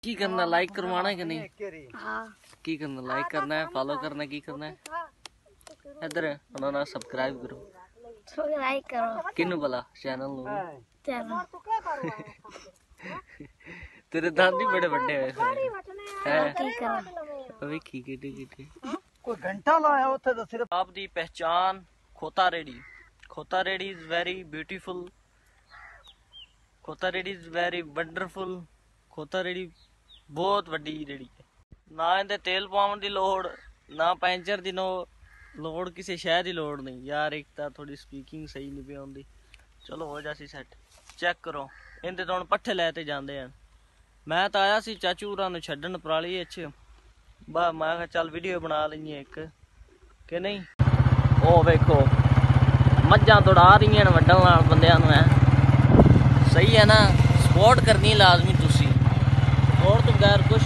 की करना, लाइक करवाना है कि नहीं? हाँ की करना, लाइक करना है, फॉलो करना है, की करना है? इधर उन्होंने सब्सक्राइब करो, सब्सक्राइब करो किन्नू भला चैनल नु चलो तेरे दांत भी बड़े बड़े हुए हैं की करो अभी की किटे कोई घंटा लाया उथे तो सिर्फ आप दी पहचान खोता रेडी। खोता रेडी इज वेरी ब्यूटीफुल, खोता रेडी इज वेरी वंडरफुल। खोता रेडी बहुत वड्डी रेडी है, ना इहदे तेल पावन दी लोड़, ना पैंचर दी लोड़, किसी शह दी लोड़ नहीं यार। एक तो थोड़ी स्पीकिंग सही नहीं पे आउंदी, चलो हो जासी सेट। चेक करो इहदे तो हुण पट्ठे लैते जांदे हैं। मैं तो आया सी चाचू होरां नूं छड्डण पराली इच, बा मैं कहा चल वीडियो बना लईए एक कि नहीं। ओ वेखो मझां दौड़ा रही हैं वड्डण नाल बंदियां नूं, है सही है ना। सपोर्ट करनी लाजमी तुसी, और तो बगैर कुछ